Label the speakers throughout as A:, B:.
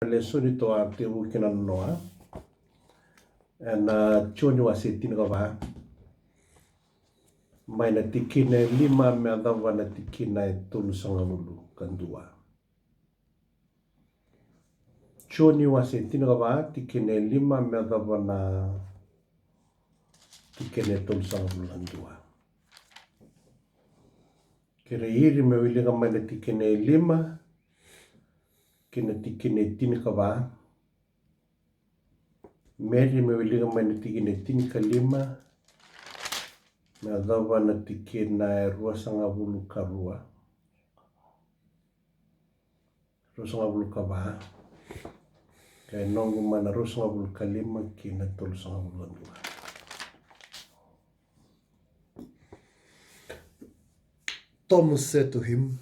A: lesson ito te ukina noa and choni wasi tinga mai na tikine lima me adawa na tikina e tolu sanga mulu kandua choni wasi tinga tikine lima me adawa na tikine tolu sanga mulu kandua kere iri me wiliga mai na tikine lima kina tikine tinka Mary me wiliga mai na tikine tinka lima me adawa na tikina e rua sanga mulu karua rua sanga mulu kava kaya nongu mana rua sanga mulu kalima kina tolu sanga mulu kandua
B: Thomas said to him,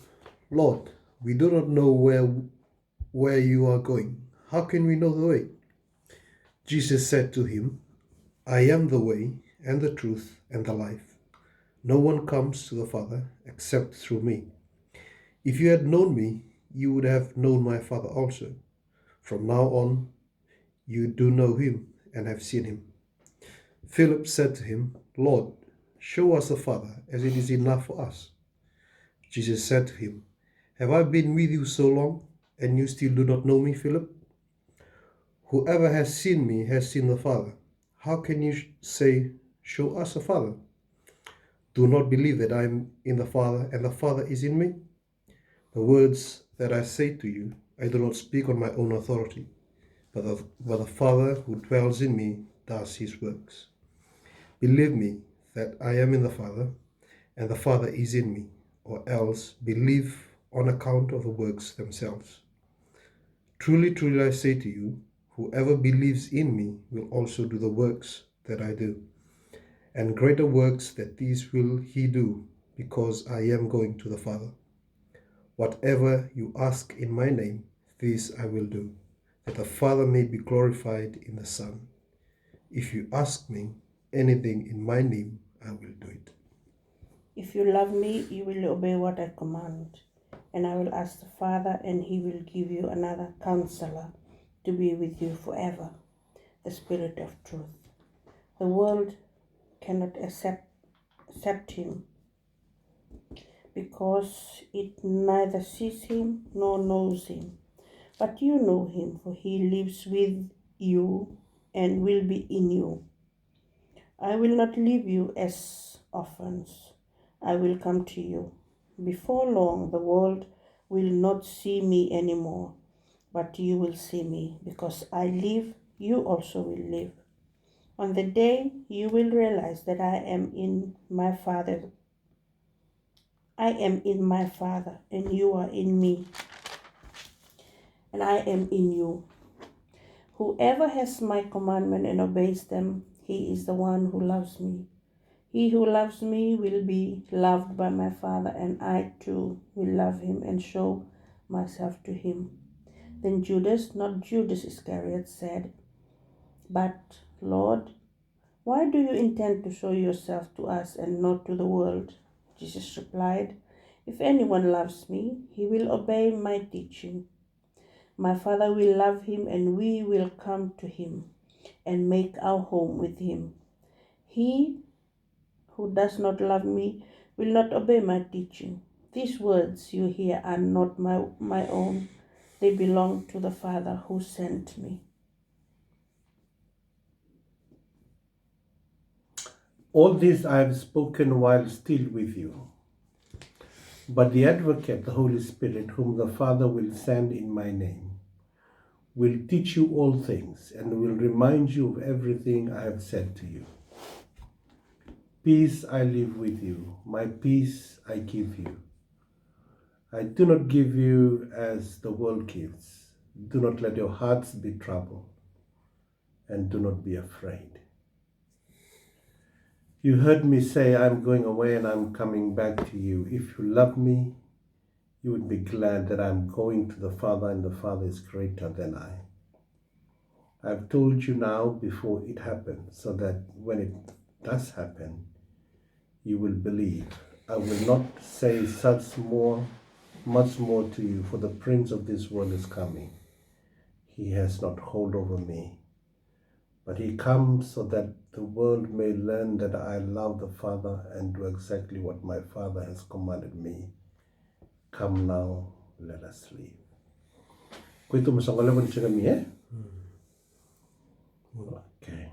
B: Lord, we do not know where you are going. How can we know the way? Jesus said to him, I am the way and the truth and the life. No one comes to the Father except through me. If you had known me, you would have known my Father also. From now on, you do know him and have seen him. Philip said to him, Lord, show us the Father, as it is enough for us. Jesus said to him, Have I been with you so long, and you still do not know me, Philip? Whoever has seen me has seen the Father. How can you say, Show us the Father? Do not believe that I am in the Father, and the Father is in me? The words that I say to you, I do not speak on my own authority, but the Father who dwells in me does his works. Believe me that I am in the Father, and the Father is in me, or else believe on account of the works themselves. Truly, truly, I say to you, whoever believes in me will also do the works that I do. And greater works than these will he do, because I am going to the Father. Whatever you ask in my name, this I will do, that the Father may be glorified in the Son. If you ask me anything in my name, I will do it.
C: If you love me, you will obey what I command. And I will ask the Father, and he will give you another counselor to be with you forever, the Spirit of truth. The world cannot accept him, because it neither sees him nor knows him. But you know him, for he lives with you and will be in you. I will not leave you as orphans. I will come to you. Before long, the world will not see me anymore, but you will see me. Because I live, you also will live. On the day you will realize that I am in my Father, and you are in me, and I am in you. Whoever has my commandment and obeys them, he is the one who loves me. He who loves me will be loved by my Father, and I too will love him and show myself to him. Then Judas, not Judas Iscariot, said, But Lord, why do you intend to show yourself to us and not to the world? Jesus replied, If anyone loves me, he will obey my teaching. My Father will love him, and we will come to him and make our home with him. He who does not love me will not obey my teaching. These words you hear are not my own. They belong to the Father who sent me.
A: All this I have spoken while still with you. But the Advocate, the Holy Spirit, whom the Father will send in my name, will teach you all things and will remind you of everything I have said to you. Peace I leave with you, my peace I give you. I do not give you as the world gives. Do not let your hearts be troubled, and do not be afraid. You heard me say, I'm going away and I'm coming back to you. If you love me, you would be glad that I'm going to the Father, and the Father is greater than I. I've told you now before it happens, so that when it does happen, you will believe. I will not say much more to you, for the prince of this world is coming. he has not hold over me. But he comes so that the world may learn that I love the Father and do exactly what my Father has commanded me. Come now, let us leave. Ko itu masang level sila mi Okay.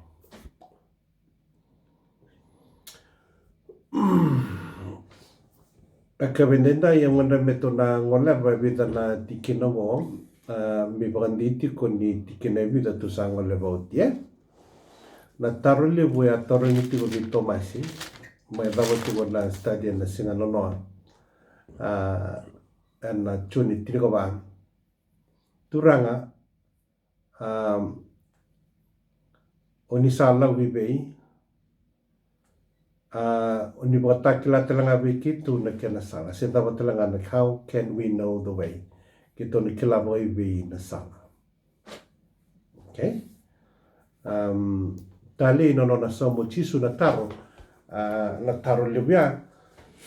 A: Akabendenda yang nganda metona ngola ba bita na tikino mo mi baganditi ko ni tikina bita tu sango le bautia. Na tarole buya tarole ti ko bito masi. Mai dawo ti ko na study na singa nono. Na chuni ti ko ba. Turanga onisala wibei oni bota kila telanga wiki tu na kena sala. Senta telanga na how can we know the way? Kito ni kila boy be na sala. Okay? Tali no na somo chisu na taro libya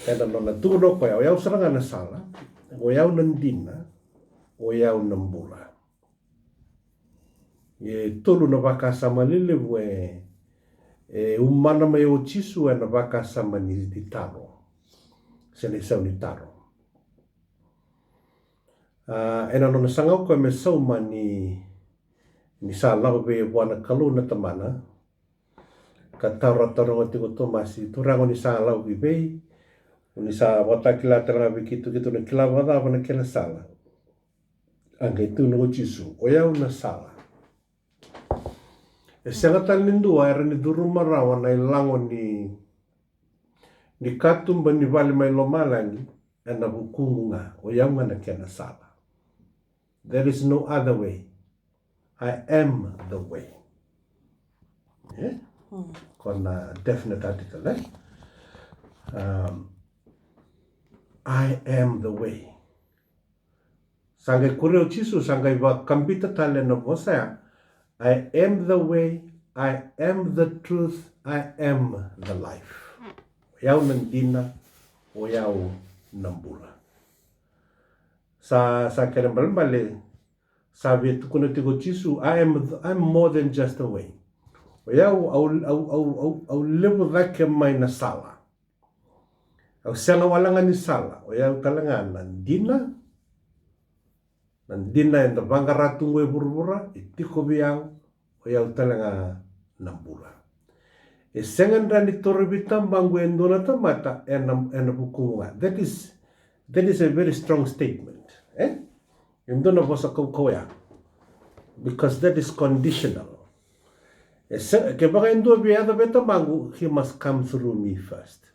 A: ena no na tuno ko ya usanga na sala. O ya nandina o ya nambula. Ye tolu na baka samalile we umana mai o chisu na baka samani di taro. Sene sau ni taro. Ena no na sangau ko me sau mani ni sa lau be wana kalu na tamana. Ka taro ngati ko tomasi turango ni sa lau be ni sa wata kila tara bikitu kitu na kila wada wana kila sala. Angai tu no chisu o ya una sala. E sangatan lindua era ni durumarawa na ilango ni katumba ni vale mai lomalangi na bukunga o ya na kena sala. There is no other way. I am the way. Yeah? Con definite article, eh? I am the way. Sangai kureo chisu sangai wa kambita tale na vosa. I am the way, I am the truth, I am the life. Yau nandina o yau nambula. Sa kerembale sabi tukuna tigo chisu I'm more than just a way. O yau au level like mai na sala. Au sala walanga ni sala. O yau talanga nandina en the bangaratu we burbura itiko biang o yau talanga nambula. E senganda ni toribita bangu endona tamata en bukunga. That is a very strong statement. Endona bosa koya. Because that is conditional. Ke baka endo biada beta bangu, he must come through me first.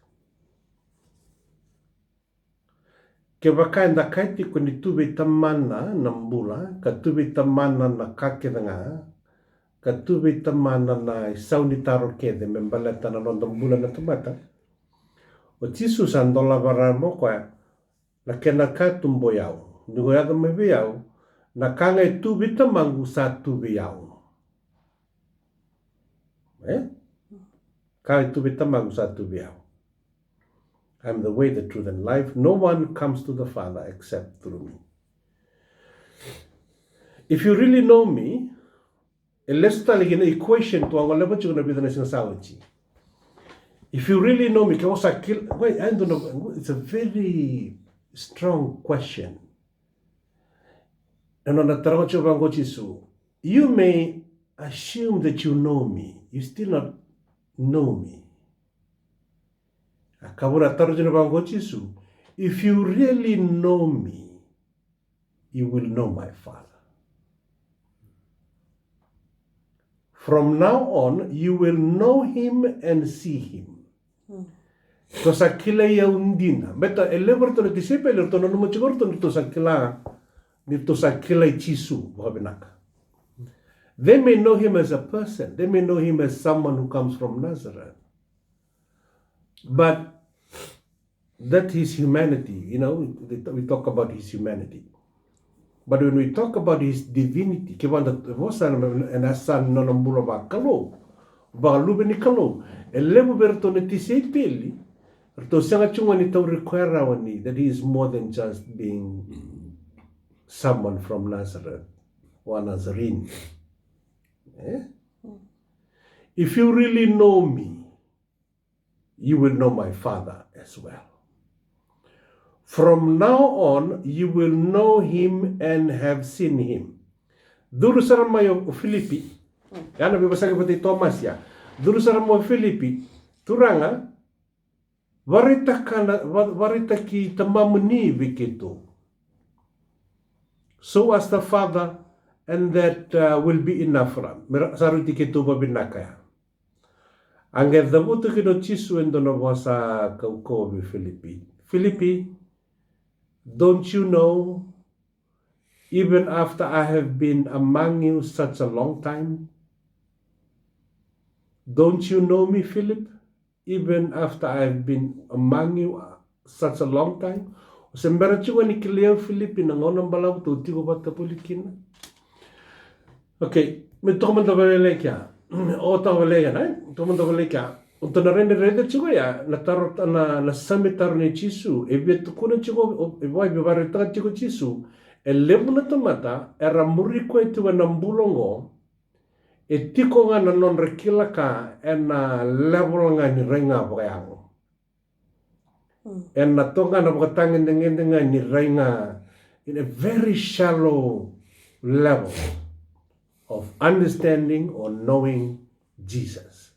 A: Ke baka enda kaiti kuni tubi tamana nambula, ka tubi tamana na kakedanga, ka tubi tamana na sauni taro kede membaleta na nambula na tamata. O tisu sandola baramo kwa na kena katumbo yao. Nugo yada mebe yao, na kanga tubi tamangu sa tubi yao. Kanga tubi tamangu sa tubi yao. I'm the way, the truth, and life. No one comes to the Father except through me. If you really know me, let's start an equation to our level to if you really know me, wait, I don't know. It's a very strong question. You may assume that you know me. You still not know me. If you really know me, you will know my Father. From now on, you will know him and see him. To sakila ya undina. Beta elever to netisepe le to no machigor to sakila ni to sakila chisu bobenaka. They may know him as a person. They may know him as someone who comes from Nazareth. But that is humanity, we talk about his humanity. But when we talk about his divinity, and asan no nambula ba kalo, ba lubeni kalo, elevo berto neti peli, to sanga chunga ni tau require wani that he is more than just being someone from Nazareth o a Nazarene. If you really know me, you will know my Father as well. From now on, you will know him and have seen him. Dulu sarang mayo Filipi, yana bibasa pati Thomas ya. Dulu sarang mo Filipi, turanga, warita ki tamamuni vikitu. So as the Father, and that will be enough for him. Saruti kitu babinakaya. Angge dabutu kino chisu endono wasa kauko bi Filipi. Filipi, don't you know, even after I have been among you such a long time? Don't you know me, Philip? Even after I have been among you such a long time? Sembara chunga ni kileo Philip inangonang balaw to tigo bata pulikin. Okay, me toman da vale kya. O ta vale ya na. Toman da vale kya. Unto na rende rende chunga ya na tarot na samitar ni chisu. Ebe to kuna chunga eboy be bareta chunga chisu. E lebu na tomata era muri ko itu na mbulongo. E tiko nga na non rekila ka na level nga ni renga boyang. And na tonga na bakatangin nga ni renga in a very shallow level of understanding or knowing Jesus.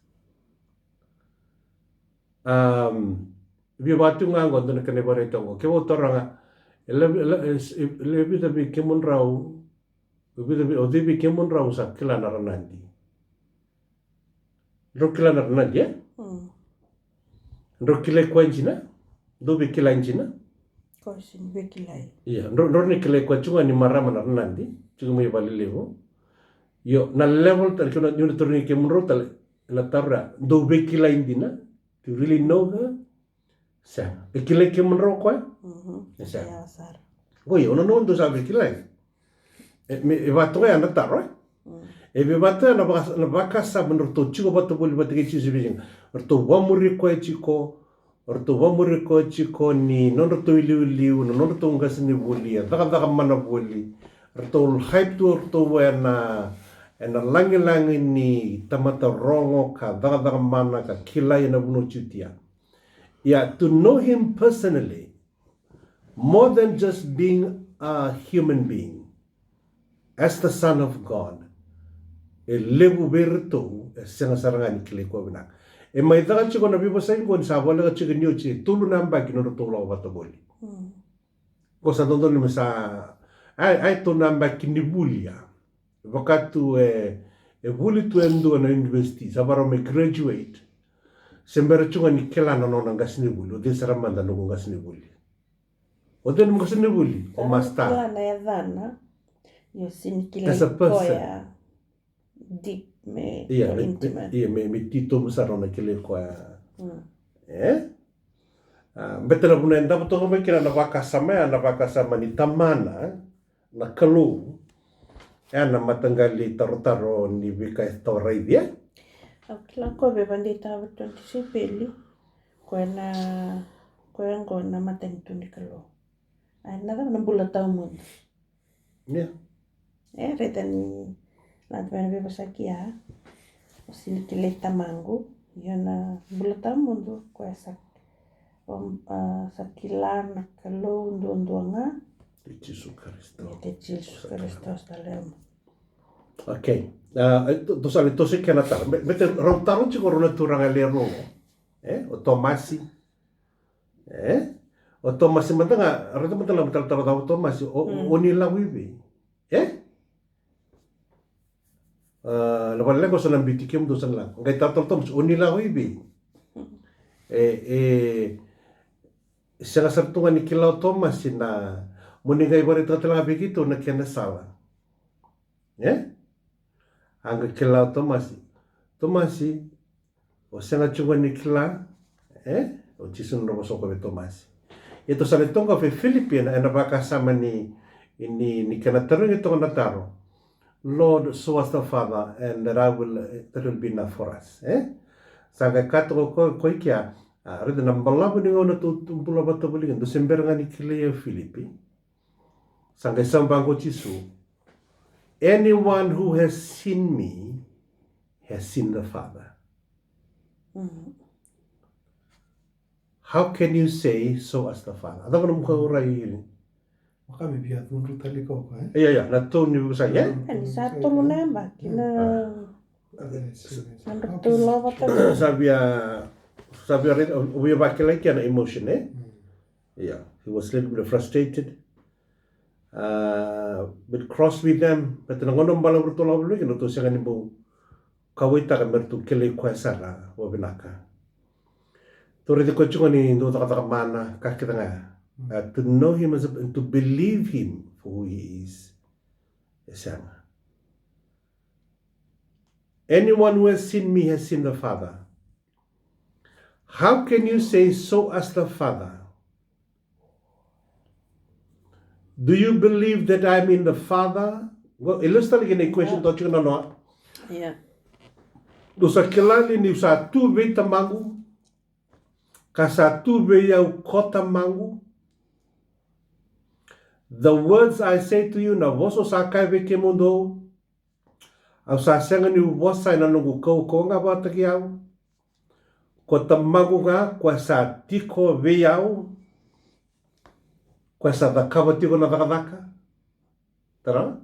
A: Vi batu nga ngondo na kanibare tongo. Kewo toranga lebi tabi kemun rau Odebi kemun rau sa kila naranandi. Ro kila naranandi ya? Ro kila kwa inchina? Dobi kila inchina?
C: Kosin be kilai.
A: Iya, ro ni kila kwa chunga ni marama naranandi. Chunga mo ibali levo. Yo, na level tal kuna yun torni kemun rau tal la tabra dobi kila indina. To really know her. Sa, be kila kemun rau kwa? Sa.
C: Ya sar.
A: Oye, ono no ndo sabe kila. E vato ya nata, right? E be vato na bakasa menurut to chico bato boli bato ke chisu bijing. Orto wamuri ko chiko ni nono to liu nono to ngas ni boli ya daga mana boli. Orto hype to orto na langi ni tamata rongo ka daga mana ka kila na buno chutia. Yeah, to know him personally more than just being a human being. As the Son of God, e lebu berto e senga sarangani kile ko bina. E mai daga chiko na bibo sai ko sa bola chiko nyo chi tulu namba ki no to lo bato boli. Ko sa dondo ni sa ai to namba ki ni bulia. Wakatu e buli tu endo na university sa baro me graduate. Sembera chunga ni kela no na ngasni buli, o de saramanda no ngasni buli. O de no ngasni buli o master.
C: Kila na yadana. Yo sinikile
A: As a person.
C: koya deep me
A: Iya,
C: intimate.
A: iya me tito musarona kile ko betela buna enda betul me kira na bakasama ni tamana na kalu na matanggali taro ni bika story dia.
C: Kila ko be bandita betul si peli ko na matentu ni kalo. Ay nada na bulata mo.
A: Ya.
C: Redan nanti bebas lagi ya. Sini kileta mango, yana bulata mundo kuasa sakilan kalau unduanga.
A: Jesus Cristo.
C: Jesus Kristus dalam.
A: Okay. Tu sabe tu se kena tar. Bete rontaro ci corona turanga lerno. O Tomasi. O Tomasi matanga, rata matala betal Tomasi o ni lawibi. Lepas lagi kau senang bitikim tu senang. Ngai tatal tom unila wibi. Sanga sartungan ni kilau Thomas na muningai bari tatal begitu na kena salah. Angga kilau Thomas. O sanga chungan ni kila. O chisun robo soko be Thomas. Itu sa tonga fe Filipina na bakasama ni kena terung itu na taro. Lord, so as the Father, and that will be enough for us. Sanga kato ko kia, reda nambala ni ngona tu tumpula bata bulingan, do sember ngani kile Filipi. Sanga sambang ko chisu. anyone who has seen me has seen the Father. How can you say so as the Father? Ada mana muka ora ini?
B: Makami biar tunjuk tali kau kan?
A: Iya, na tone ni busa ya.
C: Ani satu lu nembak kina betul apa tuh?
A: Sabia read we back like an emotion Yeah, he was a little bit frustrated. Bit cross with them, but nangonom bala bertolak bulu kino tu siang ni bu kawita kan bertu kele kuasara wabinaka. Tori de kochunga ni ndo taka mana kakitanga. To know him as to believe him for who he is. Esanga. Anyone who has seen me has seen the Father. How can you say so as the Father? Do you believe that I'm in the Father? Well, illustrate again a question to you no.
C: Yeah.
A: Dosa kilali ni sa tu be tamangu. Kasa tu be yau kota mangu. The words I say to you na voso sa kai be ke mundo. Au sa senga ni vosa ina nungu kau konga bata ki au. Kota mangu ga kwa sa tiko be yau. Kwa sa dhakawa tiko na dhakadhaka. Tara?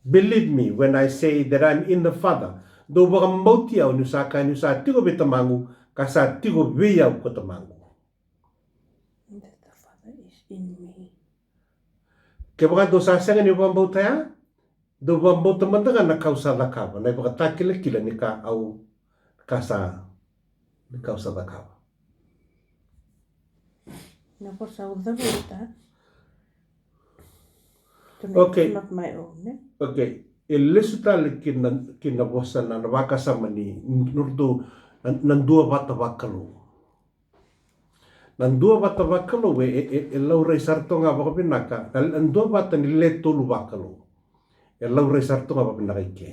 A: Believe me when I say that I'm in the Father. Do baka mauti au nusaka tiko be tamangu. Kasa tiko be yau ko tamangu.
C: That the Father is in me.
A: Ke baka do sa senga ni baka ya? Do baka mauta mandaga na kausa dhakawa. Na baka takila kila ni ka au kasa ni kausa dhakawa.
C: Na por sa the vita.
A: Okay.
C: Not my own.
A: Okay. Ilisuta kina bosa na waka sama ni nurdo nandua bata wakalo. Nandua bata wakalo lau rei sarto nga baka pinaka. Nandua bata ni leto lu wakalo. Lau rei sarto nga baka pinaka ike.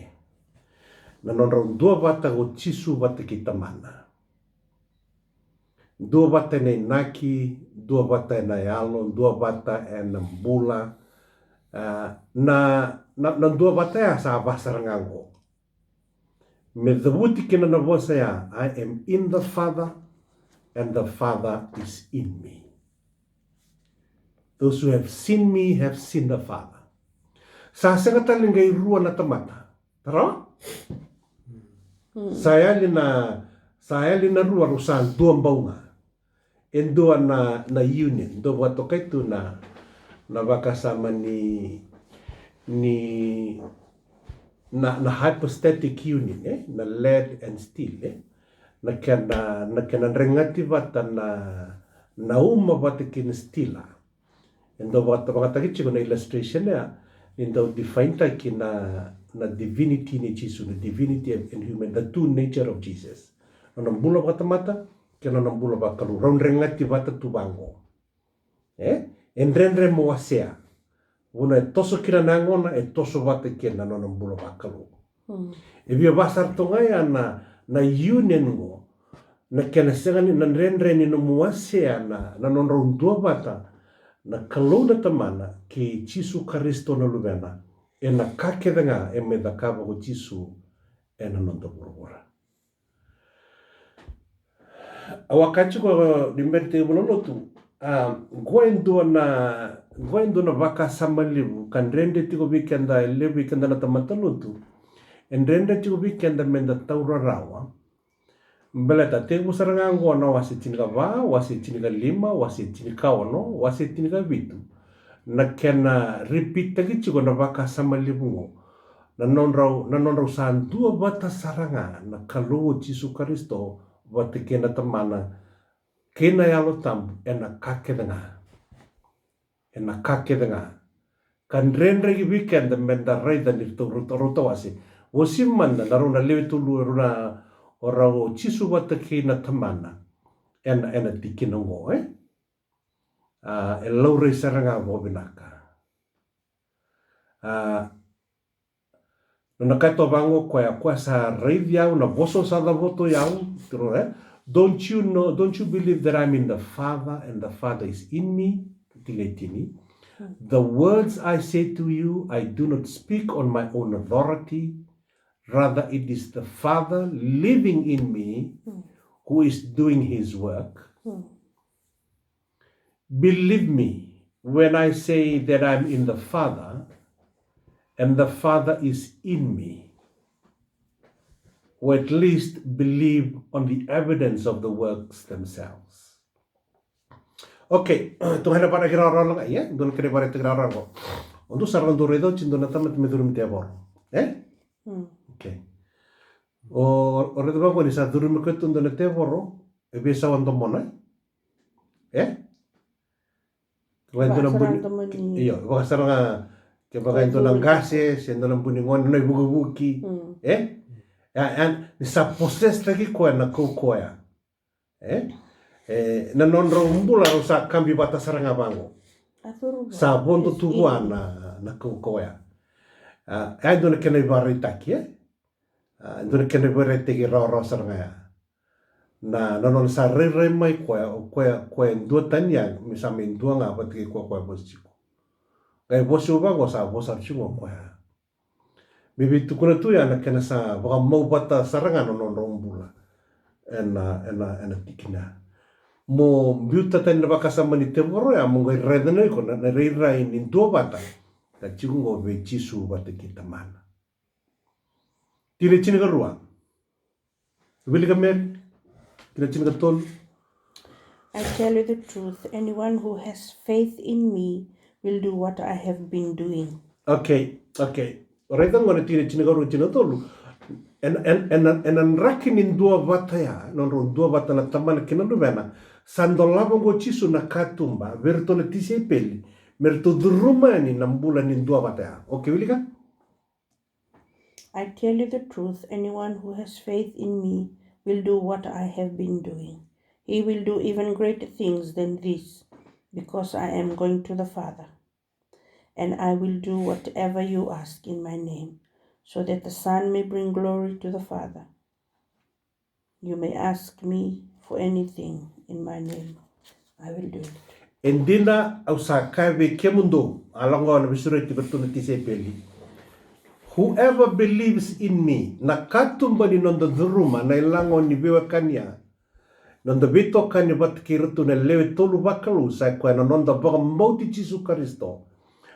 A: Nanonra dua bata go chisu bata kita mana. Dua bata na naki, dua bata na yalo, dua bata na bula. Na dua bata ya sa basarangango. Me the wuti kina na vosa ya, I am in the Father and the Father is in me. Those who have seen me have seen the Father. Sa sengata lingai rua na tamata. Tara? Saya lina rua rusan dua baunga. Endua na union. Do wato kaitu na wakasama na hypostatic union na lead and steel na kena rengati vata na uma vata kin stila endo vata kichiko na illustration endo define ta na divinity ni Jesus, the divinity and human, the two nature of Jesus. Nang bula vata mata kena nang bula bakalu raun rengati vata tubango enrenre mo asea una toso kira nangona toso vata kena nang bula bakalu e via basar tonga na union go na kena sengani na renre ni no muasea na non raun dua vata na kalona tamana ki Chisu Kristo na luvena na kakedenga me da kava go Chisu na non to borora awakachi ko dimberte bololotu goendo na vaka samalivu kan rende tiko weekenda le weekenda na tamatalutu en rende tiko weekenda menda taura rawa mbeleta te musarangango na wasi tinika va wasi tinika lima wasi tinika ono wasi tinika vitu na kena repeat tagi chiko na vaka samalivu na non rau santua vata saranga na kalo Chisu Kristo vata kena tamana kena yalo tam ena kakedenga kan renre gi weekend menda raida ni to wasi wosimanda naruna lewetulu runa orao Chisu vata kena tamana ena tikinongo laure saranga bobinaka na kato vango kwa sa radio na voso sa da voto yao don't you believe that I'm in the Father and the Father is in me tiletini The words I say to you, I do not speak on my own authority. Rather, it is the Father living in me who is doing his work. Believe me when I say that I'm in the Father and the Father is in me. Or at least believe on the evidence of the works themselves. Okay, Tuhan dapat nak kira orang lang ya, doon kira para kira orang ko. Untuk sarang doredo cindo na tamat medurum tiapor. Okay. O redo ba ko ni sa durum ko tundo na tiapor, e bisa wan tomona. Wan to na buni. Iyo, ba sarang ke ba kan to lang gases, endo lang buningon na bugi-bugi. And sa poses lagi ko na kukoya. Na nonro mbula sa kambi bata saranga bango. Sa bondo tuwa na kukoya. Ay doon kena ibarita kia. Doon kena ibarita ki ro saranga. Na non sa re mai ko dua tanya misamin dua nga bat ki ko bosiko. Kay bosu ba ko sa bosar chungo ko. Bibi tukuna tu ya na kena sa baka mau bata saranga non rombula. Ena tikina. Mo biuta tan baka sa mani temoro ya mo ngai redene ko na reira in dua bata. Ta chungo be chisu bata kita mana. Tire chini ka ruang. Bili ka mer. Tire chini ka tol.
C: I tell you the truth, anyone who has faith in me will do what I have been doing.
A: Okay. Reda ngone tire chini ka ruang chini tolu. En rakin in dua bata ya. Non dua bata na tamana kina nubena. Sando labongo chisu na katumba. Verto na tise peli. Merto durumani na mbula ni dua bata ya. Okay, wili ka?
C: I tell you the truth, anyone who has faith in me will do what I have been doing. He will do even greater things than this, because I am going to the Father. And I will do whatever you ask in my name, so that the Son may bring glory to the Father. You may ask me for anything in my name. I will do it.
A: Endina au sa kaiwe kemundo alongo na bisuro tibetuna tise peli. Whoever believes in me, na katumba ni nonda dhuruma na ilango ni Veivakavoui, nonda vito kani bat kirtu na lewe tolu bakalu sa kwa na nonda baka mauti Jesu Kristo.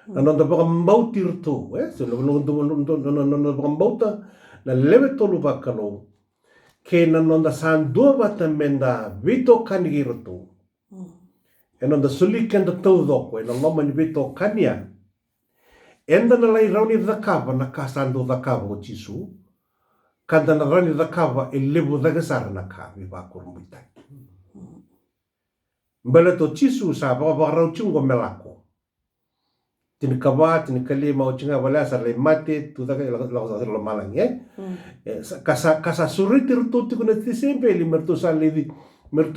A: Na nonda baka mauti rtu, so nonda baka mauta na lewe tolu bakalu. Ke na nonda sandua bata menda vito kani kirtu. E nonda sulikan da tau doko, e na loma ni vito kania. Enda na lai rauni dhakava na kasando dhakava o Jesu. Kada na rauni dhakava e levo dhagasara na kavi wakuru mwitaki. Mbele to Jesu sa baka rau chungo melako. Tini kawa, tini kalima o chinga wale asa le mate, tu dhaka lako sa lo malang, Kasa suriti rututi kuna tisempe li merto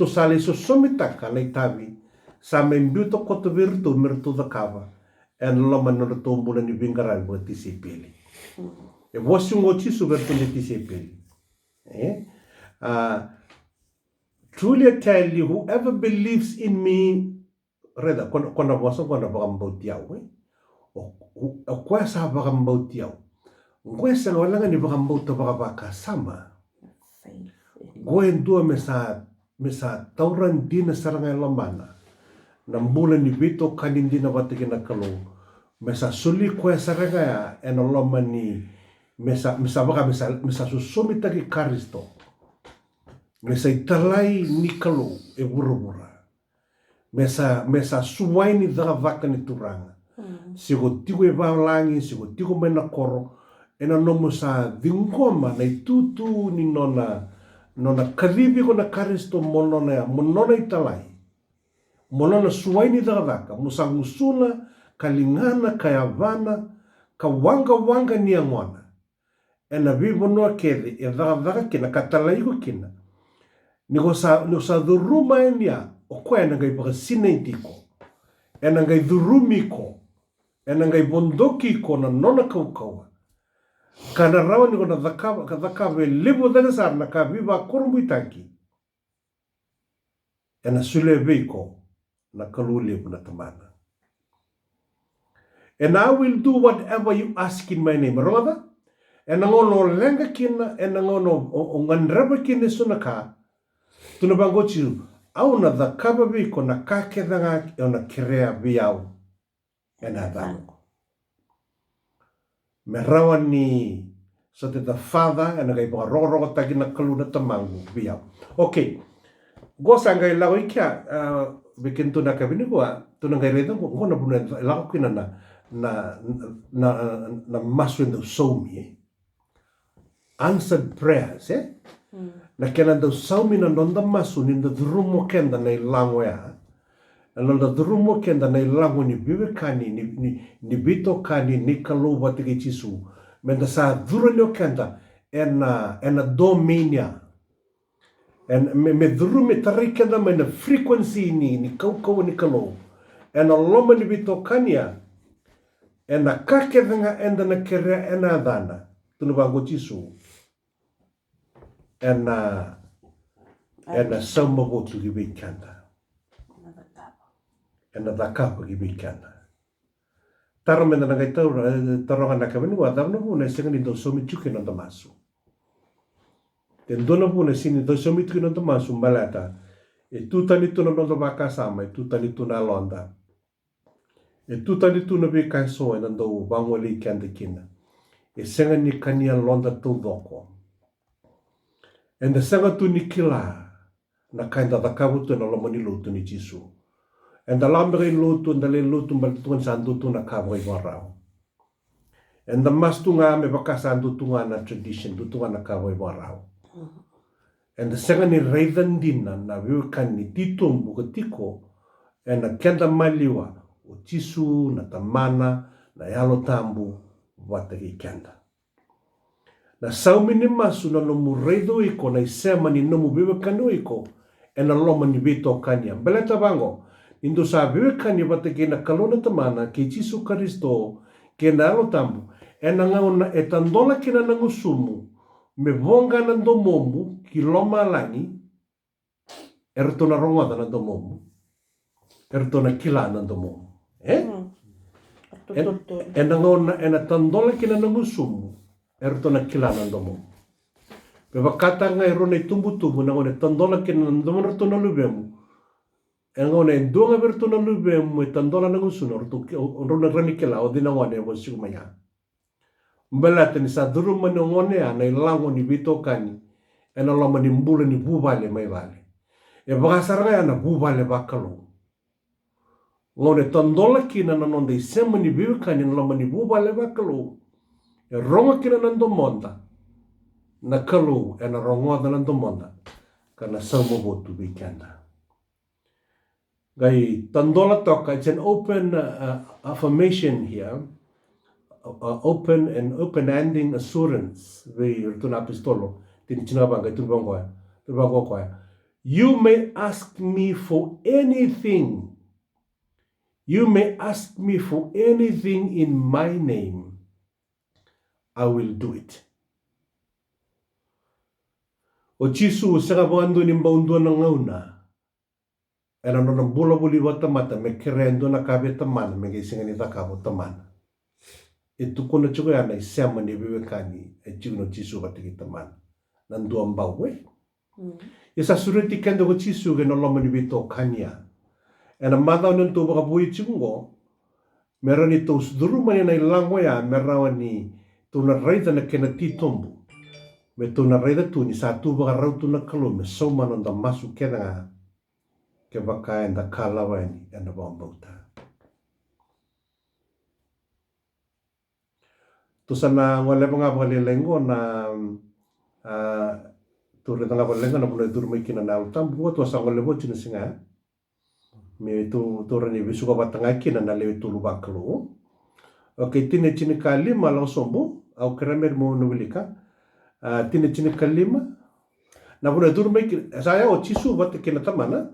A: sali sosomitaka na itavi. Sa membiuto koto virtu merto dhakava. En loma no tombula ni bingaran buat tisipeli. E wasungo Jesu bertuni tisipeli. Truly I tell you, whoever believes in me, reda kona wasong kona bakambau tiaw. O kwa sa bakambau tiaw. Ngwe sa walangan ni bakambau to bakabaka sama. Gwen dua mesa tauran dina sarangay lamana. Nambulan ni Vito kanindi na batiki na kalong. Mesa suli kwe saranga ya loma ni mesa susumita ki Kristo. Mesa italai ni kalong e burubura. Mesa suwai ni dhaka ni turanga. Sigo tigo e balangi, sigo tigo mena koro. Ena nomo sa dingoma na itutu ni nona karibi ko na Kristo monona italai. Molana suwaini dhaka, musangusula, kalingana, kayavana, kawanga ni angwana. Ena vivo noa kede, e dhaka kina, katalaigo kina. Niko sa dhuruma enia, o kwa ena ngai baka sinaitiko. Ena ngai dhurumiko. Ena ngai bondokiko na nona kaukawa. Kana rawa niko na dhakave libo dhagasar na ka viva kurumbuitaki. Ena sule veiko. Na kaluli na tamana. And I will do whatever you ask in my name. Rada? And nangono lenga kina, and nangono nganraba kina sunaka. Tunabangochu, au na the kababi ko na kakedanga na kirea biau. And adang. Merawani, so that the father and a roro tagina kaluna tamangu biau. Okay. Go sangai lawi kia, bikin tuna kabini gua, tuna ngai reda gua na buna lawi kina na masu in the somi. Answered prayers, eh? Na kena do saumi na nonda masu ni the drumo kenda na ilango ya. Na the drumo kenda na ilango ni bibe kani ni bito kani ni kaluba tiki chisu. Menda sa dhurano kenda ena dominia. En me drume tarikenda me na frequency ni kau ni kalo. Ena loma ni bito kania. Ena kakevenga enda na kerea ena dana. Tunubango chisu. Ena samba botu gibikanda. Ena dakapa gibikanda. Taramenda na gaitau taronga na kabini wa damna buna singani do somi chuki na damasu. Den dona buna sini do somi chuki na damasu malata. E tutani tuna nondo baka sama, e tutani tuna londa. E tutani tuna bika so ena do bangwali kanda kina. E singani kania londa tu doko. And the sanga tu ni kila na kainda da kabutu na lomani lutu ni Jisu. And the lambere lutu and the le lutu mbatuan sandu tu na kaboi warao. And the mastunga me baka sandu tunga na tradition tu tunga na kaboi warao. And the sanga ni raven dina na viukan ni titumbu katiko and na kenda maliwa o Jisu na tamana na yalo tambu wataki kenda. Na saumini masu na nomu reido iko na isema ni nomu biwe kanu iko e na loma ni bito kanya. Beleta bango, indo sa biwe kanya bata ke na kalona tamana ke Jisu Karisto ke na alo tambu e na ngauna e tandola ke na nangusumu me vonga na domomu ki loma langi erto na rongoda na domomu erto na kila na domomu. E na ngauna e na tandola ke na nangusumu erto na kilana ndomo. Beba kata ngai rona tumbu na ngone tandola ke na ndomo erto na lubemu. E ngone ndonga erto na lubemu e tandola na ngusuno erto rona rani kela o dina ngone wo sigumaya. Mbela tani sa duru mane ngone ana ilango ni bito kani. E na loma ni mbula ni bubale mai vale. E bakasaranga ana bubale bakalo. Ngone tandola kina na nonde sema ni bibi kani na loma ni bubale bakalo. E ronga kina nando monda na kalu e na rongoda nando monda kana samo botu bikenda. Gai tandola toka, it's an open affirmation here, open and open-ending assurance. Vei rutuna apistolo tini chinabanga tubango kwa. You may ask me for anything. You may ask me for anything in my name. I will do it. O Jisu sanga boando ni mbaundo na ngauna. Era no bula buli wata mata me kerendo na kabe tamana me gisinga ni takabo tamana. E tukuna chuko ya na isema ni Viwekani e chino Jisu batiki tamana. Nandua mbawe. Isa sureti kendo ko Jisu ke no loma ni bito kanya. Ena mata on to Veivakavoui chungo. Merani to sduruma ni na ilango ya merawani tuna raida na kena titombu. Me tuna raida tu ni sa tu bagarau tu na kalu me soma no da masu kena ke baka enda kalawa ni enda bombauta. Tu sana ngole banga bali lengo na tu re tanga bali lengo na bule durma kina na utam buat wasa ngole bo china singa. Me tu rani bisu ka batanga kina na le tu luba kalu. Okay, tine chini kalima lang sombo au kramer mo nubilika. Tine chini kalima na bule durma kina saya o Jisu bat kina tamana.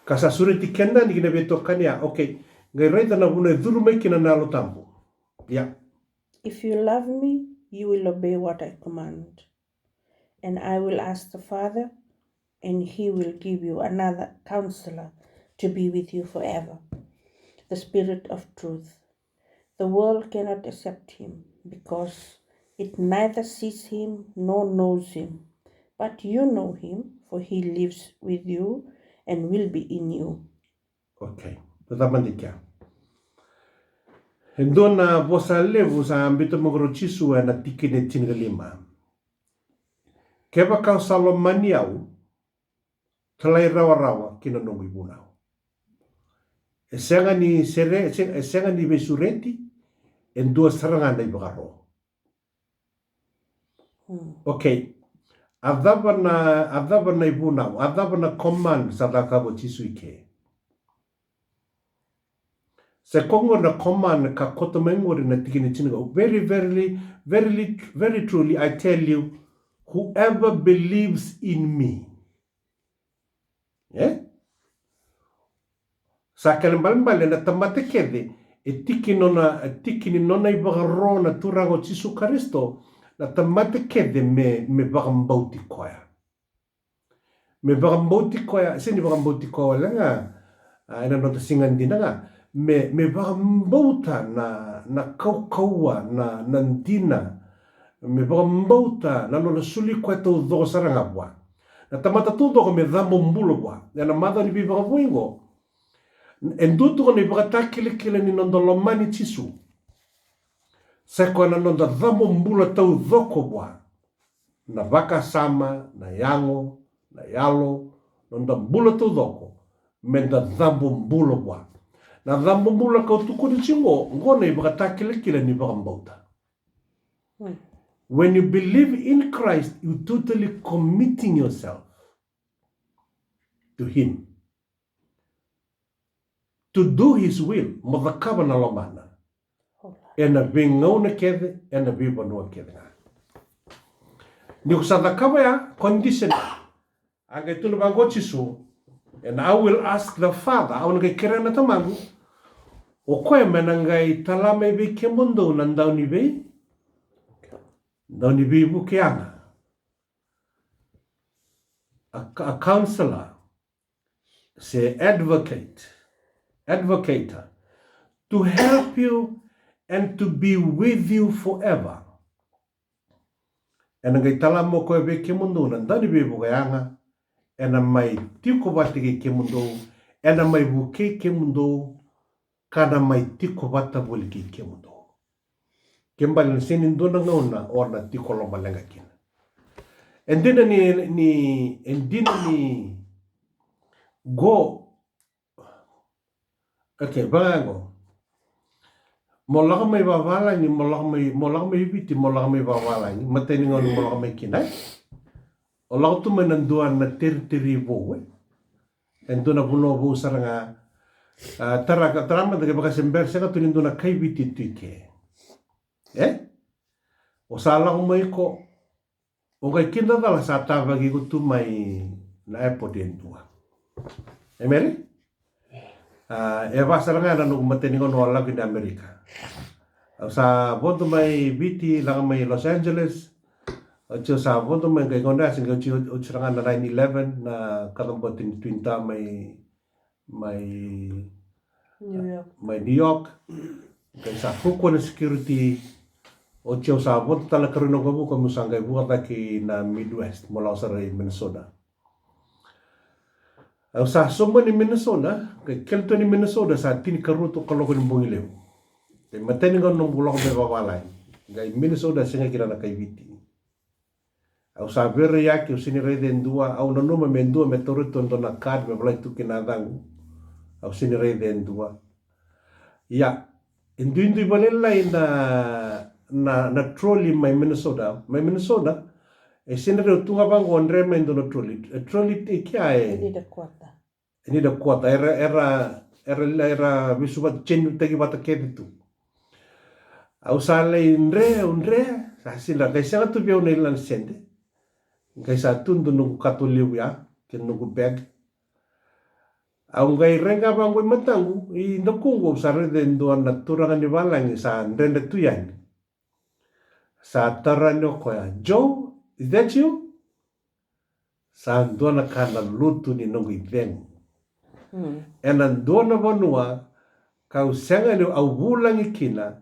A: Kasa sureti kenda ni kina beto kania. Okay, ngai raida na bule durma kina na lo tambo. Yeah.
C: If you love me, you will obey what I command. And I will ask the Father, and he will give you another counselor to be with you forever, the Spirit of truth. The world cannot accept him because it neither sees him nor knows him. But you know him, for he lives with you and will be in you.
A: Okay. Tatamandikia. Ndona vosa levu sa ambito mogoro chisu na tikine tingalima. Keba kau salomani au, talai rawa kina nongu ibunau. Esenga ni besureti, en dua serangan na ibagaro. Okay. Adaba na ibunau, adaba na command sa dakabo chisu ike. Se kongo na command ka koto mengori na tikine tingalima. Very truly, I tell you, whoever believes in me, yeah? Sa kalembal na tamate kede, tikini nona ibagaro na turango chisu karisto, na tamate kede me bagambauti koya. Me bagambauti koya, sini bagambauti koya langa, ina nota singan din nga, me bagambauta na kaukaua na nandina, me bagambauta na nona suli koya to do saranga bwa. Na tamata tudo ko me dhambo bwa. Na mada ni Veivakavoui ngo. Endutu ko ni bagatakile ni nondolomani chisu. Seko na nonda dhambo mbulo tau dhoko bwa. Na vaka sama, na yango, na yalo, nonda mbulo tau dhoko. Menda dhambo mbulo bwa. Na dhambo mbulo kau tukuni chingo, ngona i bagatakile ni bagambauta. When you believe in Christ, you totally committing yourself to him. To do his will, modakaba na lomana. Ena vingau na kede, ena viva noa kede nga. Ni kusadakaba ya condition. Aga itulu bango chisu. And I will ask the Father, awan kay kira na tamangu, o koe menangai talame vi kemundo nandau ni vei, ndau ni vei bukeanga. A counselor, say advocator, to help you and to be with you forever. And ngai talamo koe ve kemundo nandau ni vei bukeanga, ena mai tiko wate ke mundo, ena mai buke ke mundo, kana mai tiko wata boli ke mundo. Kembali na sinin dona ngauna orna tiko lomba lenga kina. Endina ni go. Okay, bango. Molaka mai wawala ni molaka mai biti molaka mai wawala ni mateni ngonu molaka mai kinai. O lau tu menandua na teri voe. En dona puno vo saranga tarama de baka sember sega tu ninduna kai biti tuike. O sa lau mai ko o kai kinda dala sa tava ki tu mai na airport endua. Emeri? E va saranga na no mateni ngono ala ki Amerika. O sa boto mai biti langa mai Los Angeles. Ocho sa voto mai kai konda sing ocho ochirangan na 9/11 na katampotin twinta mai New York kai sa fuko na security ocho sa voto tala karuno gobu ko musanga buata ki na Midwest mola sarai Minnesota. Au sa somba ni Minnesota kai kelto ni Minnesota sa tin karuto kaloko ni bungileu. Kai mateni ngon nong bulok be babalai. Kai Minnesota singa kirana kai viti. Au sa vere yake o sini rei den dua au nonoma men dua me toruto ndona kad me blai tu kinadang au sini rei den dua ya indu balela na trolley mai Minnesota e sini rei tunga bango andre men dona trolley te kia e ni da kuata era visuba cenu tegi bata kebitu au sa le unre sa sila kai sanga tu bia unailan sende Ngai sa tundu nungu katuliu ya, ke nungu bag. Au ngai renga bangu matangu, I nakungu sa reden doan na turangan ni walangi sa renda tuyan. Sa taranyo ko ya, Joe, is that you? Sa doan na kana lutu ni nungu ibeng. Enan doan na wanua, kau senga ni au wulangi kina,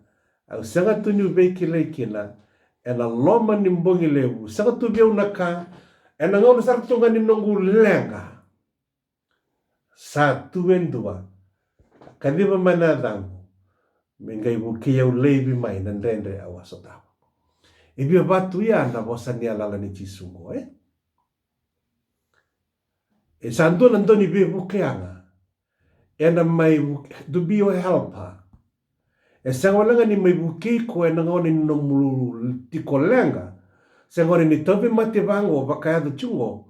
A: Au sanga tu ni beki lekina ena loma ni mbongi lewu sanga tu biu naka ena ngau sartunga ni nongu lenga sa tuendua kadiva mana dangu mengai buki au leibi mai na ndendre awasota ibia batu ya na bosania lala ni chisungo e santo nandoni be bukianga ena mai dubio helper e sangolanga ni mai buki ko ena ngone no mulu tikolenga sangone ni tobe mate bango bakaya do chungo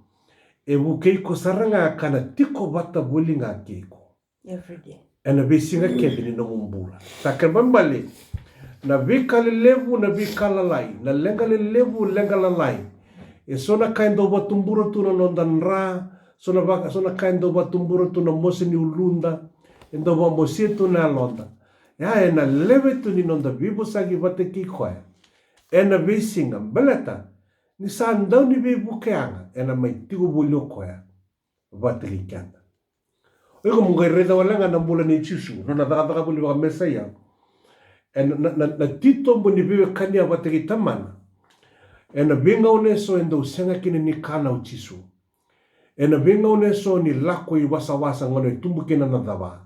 A: e buki ko saranga kana tiko bata bulinga kiko
C: every day.
A: Ena bisinga kebini no mumbula sakabambali na vikale levu na vikala lai na lenga le levu lenga la lai e sona kaindo batumbura tu no nondanra sona kaindo batumbura tu no mosini ulunda endo ba mosietu na londa ya ena leve tu ni nonda bibu sagi bate kikoya ena bisinga beleta ni sandau ni bibu keanga ena mai tigo bulio koya bate kikanda ego mungai reda walanga na mbula ni chisu nona daga buli wa mesaya na tito mbuni bibe kania bate kitamana ena binga uneso endo senga kine ni kana uchisu ena binga uneso ni lako i wasa ngone tumbukena na dava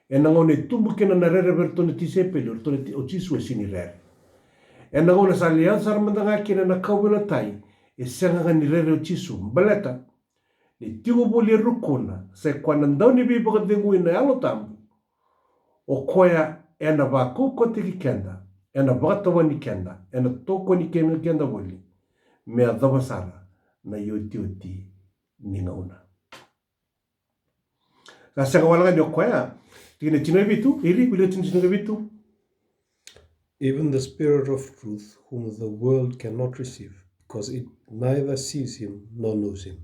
A: ena ngone tumbukena na rere bertone tisepele ortone uchisu e sini rere ena ngone salia sarmandanga kine na kaubela tai e senga ni rere uchisu mbaleta ni tigo boli rukuna se kwana ndau ni bibo ka dengu ina alo tambu o koya ena ba kuko tiki kenda ena bata wani kenda ena toko ni kenda boli me adaba sara na yoti ni ngauna la sanga wala ni koya tine tino bitu iri bile tino bitu
B: Even the Spirit of truth, whom the world cannot receive, because it neither sees him nor knows him.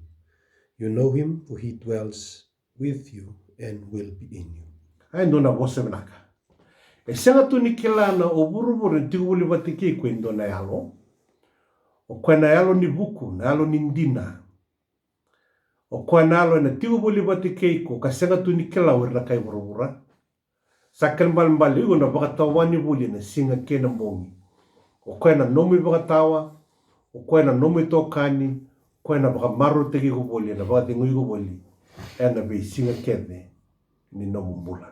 B: You know him, for he dwells with you and will be in you.
A: Ai ndona bose menaka. E sanga tu ni kilana o buruburu tigu buli batiki ko ndona yalo. O kwena yalo ni buku, na yalo ni ndina. O kwena yalo na tigu buli batiki ko ka sanga tu ni kila wer na kai burubura. Sakal mbali ugo na bakatawa ni buli na singa kena mbongi. O kwena nomi bakatawa, o kwena nomi tokani, kwena baka maru teki ko boli na baka tingu ko boli. Ena be singa kene ni nomu mbula.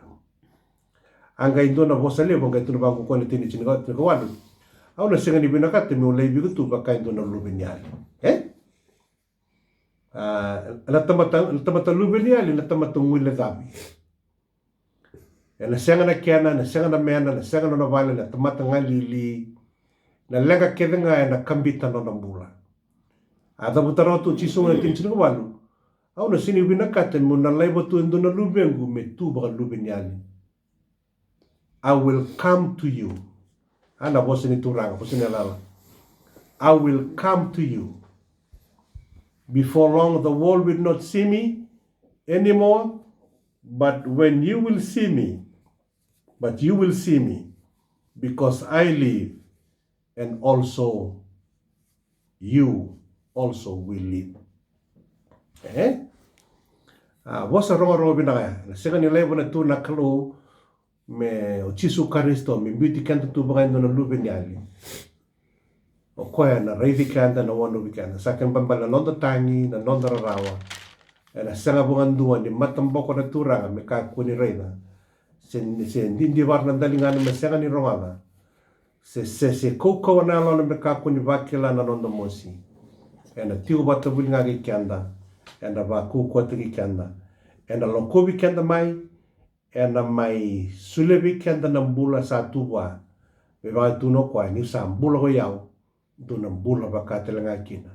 A: Anga indona bosale bonga tu bangu ko le tini chini ko wadu. Au na singa ni binakate me ulei bigu tu baka indona lubenyali. La tamata lubenyali la tamata ngule dabi. Na senga na kiana na senga na mena na senga na vale na tamata ngali na lenga kedenga na kambita no mbula. Ada butara tu chisunga tin chini ko walu. Au na sini binakate mo na laibo tu indona lubengu me tu baka lubenyali. I will come to you. Ana bosini turanga, bosini lala. I will come to you. Before long, the world will not see me anymore. But when you will see me, because I live, and also you also will live. Bosa rongo binaya. Sega ni lebo na tu nakalo. Me o chisu karisto me beauty kanta tu bagai no lube nyali o koya na reidi kanta na wono weekend sakan bambala nonda tangi na nonda rawa na sanga bungan dua ni matamboko na turanga me ka kuni reina sen dindi warna dalingana me sanga ni ronga se koko na lo me ka kuni bakila na nonda mosi na tiu bata bulinga ki kanda na ba ku ko ti kanda na lokobi kanda mai ena mai sulebi kenda na mbula sa tuwa beba tu no kwa ni sa mbula ko yao do na mbula bakatelanga kina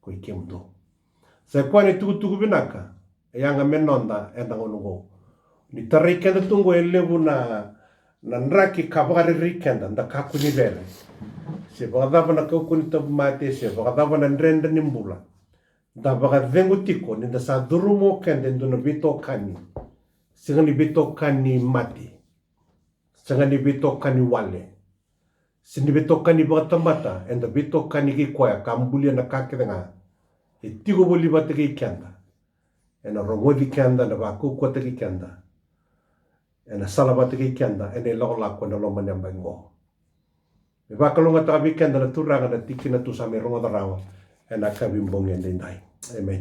A: ko ikemdo sa kwa ni tu binaka yanga menonda enda ngono ni tari kenda tungo elebu na nraki kabare rikenda nda kakuni bele se bagada na kokuni tab mate se bagada na ndrenda ni mbula da bagada vengu tiko ni da sa durumo kenda ndo na bito kani sangani betokani mati sangani betokani wale sini betokani batamata enda betokani ki koya kambulia na kakenga etigo boli bateki kenda ena romodi kenda na baku ko teki kenda ena sala bateki kenda ena lola ko na lomanya bango Me wakalunga taka weekend na turanga na tikina tu sa me ronga rawa. And I can be mbong and Amen.